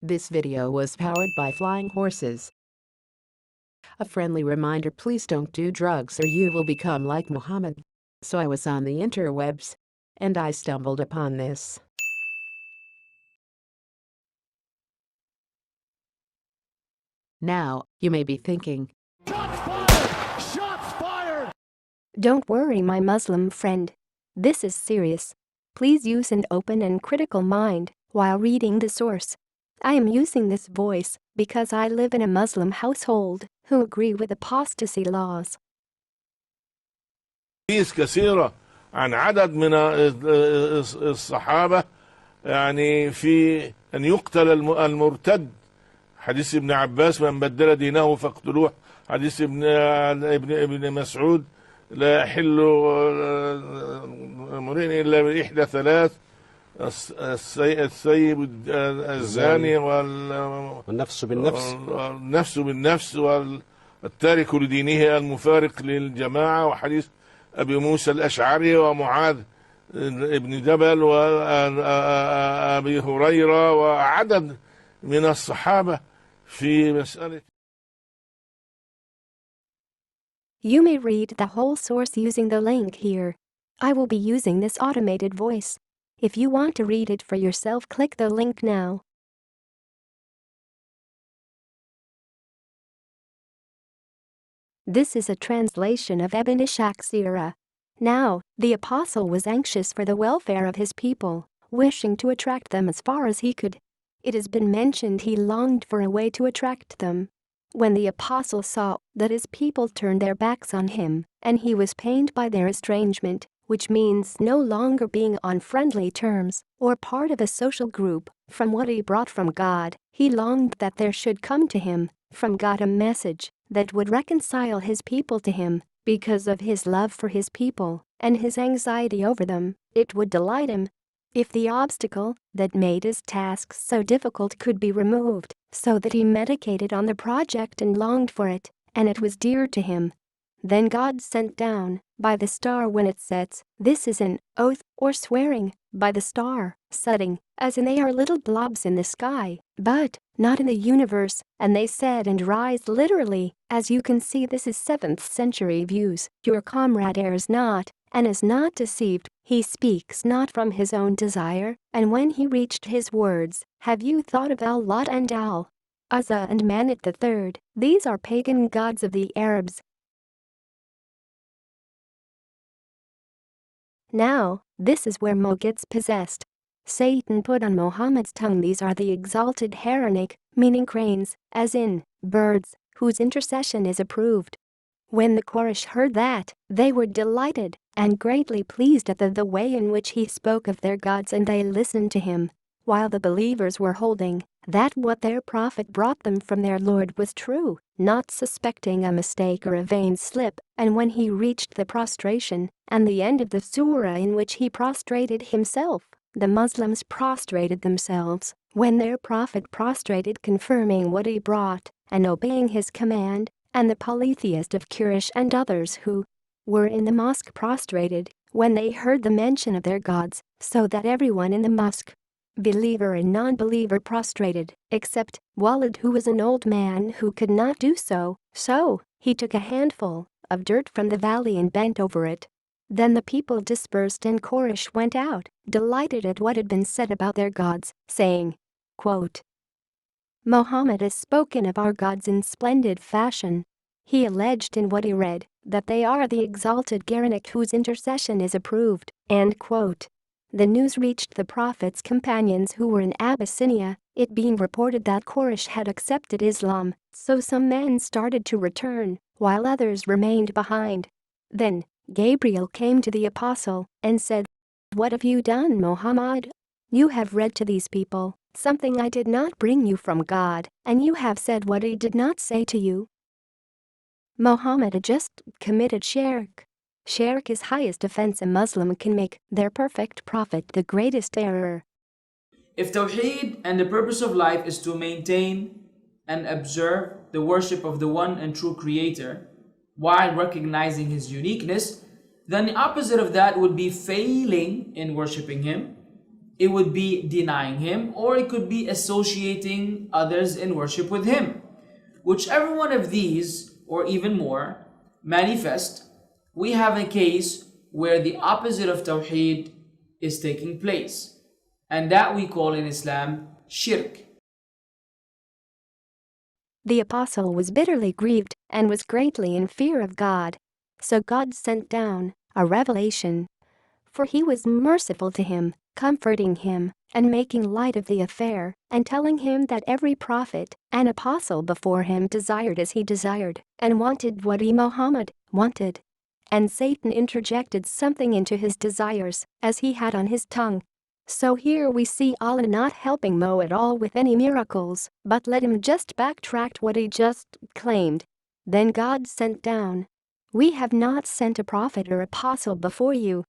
This video was powered by flying horses. A friendly reminder, please don't do drugs or you will become like Muhammad. So I was on the interwebs, and I stumbled upon this. Now, you may be thinking, "Shots fired! Shots fired!" Don't worry, my Muslim friend. This is serious. Please use an open and critical mind while reading the source. I am using this voice because I live in a Muslim household who agree with apostasy laws. كثيرة عن عدد من الصحابة يعني في أن يقتل المرتد. حديث ابن عباس: من بدل دينه فاقتلوه. حديث ابن مسعود: لا يحل امرئ إلا بإحدى ثلاث: الثيب الزاني والنفس بالنفس والنفس بالنفس والتارك لدينه المفارق للجماعة. وحديث أبي موسى الأشعري ومعاذ ابن جبل وأبي هريرة وعدد من الصحابة في مسألة. You may read the whole source using the link here. I will be using this automated voice. If you want to read it for yourself, click the link now. This is a translation of Ibn Ishaq's Sirah. Now, the apostle was anxious for the welfare of his people, wishing to attract them as far as he could. It has been mentioned he longed for a way to attract them. When the apostle saw that his people turned their backs on him, and he was pained by their estrangement, which means no longer being on friendly terms or part of a social group, from what he brought from God, he longed that there should come to him, from God, a message that would reconcile his people to him. Because of his love for his people and his anxiety over them, it would delight him if the obstacle that made his task so difficult could be removed, so that he meditated on the project and longed for it, and it was dear to him. Then God sent down, by the star when it sets, this is an oath or swearing, by the star setting, as in they are little blobs in the sky, but not in the universe, and they set and rise literally. As you can see, this is 7th century views. Your comrade errs not, and is not deceived. He speaks not from his own desire, and when he reached his words, have you thought of Al-Lat and Al-Uzza and Manat the third? These are pagan gods of the Arabs. Now, this is where Mo gets possessed. Satan put on Muhammad's tongue, these are the exalted Haranic, meaning cranes, as in birds, whose intercession is approved. When the Quraysh heard that, they were delighted and greatly pleased at the way in which he spoke of their gods, and they listened to him, while the believers were holding that what their prophet brought them from their Lord was true, not suspecting a mistake or a vain slip. And when he reached the prostration and the end of the surah in which he prostrated himself, the Muslims prostrated themselves when their prophet prostrated, confirming what he brought and obeying his command, and the polytheist of Quraysh and others who were in the mosque prostrated when they heard the mention of their gods, so that everyone in the mosque, believer and non-believer, prostrated, except Walid, who was an old man who could not do so. So he took a handful of dirt from the valley and bent over it. Then the people dispersed and Quraysh went out, delighted at what had been said about their gods, saying, quote, Muhammad has spoken of our gods in splendid fashion. He alleged in what he read that they are the exalted Haranic whose intercession is approved, end quote. The news reached the Prophet's companions who were in Abyssinia, it being reported that Quraysh had accepted Islam, so some men started to return, while others remained behind. Then Gabriel came to the apostle and said, What have you done, Muhammad? You have read to these people something I did not bring you from God, and you have said what he did not say to you. Muhammad had just committed shirk. Shirk is highest offense a Muslim can make, their perfect prophet the greatest error. If Tawheed and the purpose of life is to maintain and observe the worship of the one and true Creator while recognizing his uniqueness, then the opposite of that would be failing in worshipping him it would be denying him, or it could be associating others in worship with him. Whichever one of these, or even more, manifest, we have a case where the opposite of Tawheed is taking place. And that we call in Islam shirk. The apostle was bitterly grieved and was greatly in fear of God. So God sent down a revelation. For he was merciful to him, comforting him, and making light of the affair, and telling him that every prophet and apostle before him desired as he desired, and wanted what he Muhammad wanted. And Satan interjected something into his desires, as he had on his tongue. So here we see Allah not helping Mo at all with any miracles, but let him just backtrack what he just claimed. Then God sent down, "We have not sent a prophet or apostle before you."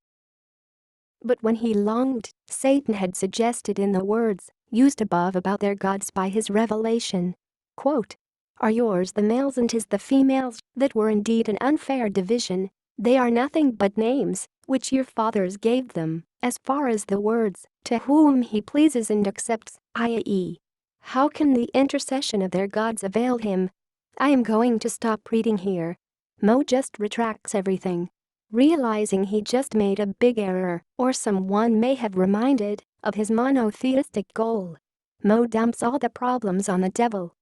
But when he longed, Satan had suggested in the words used above about their gods by his revelation, quote, "Are yours the males and his the females, that were indeed an unfair division? They are nothing but names, which your fathers gave them, as far as the words, to whom he pleases and accepts, i.e., how can the intercession of their gods avail him?" I am going to stop reading here. Mo just retracts everything. Realizing he just made a big error, or someone may have reminded of his monotheistic goal. Mo dumps all the problems on the devil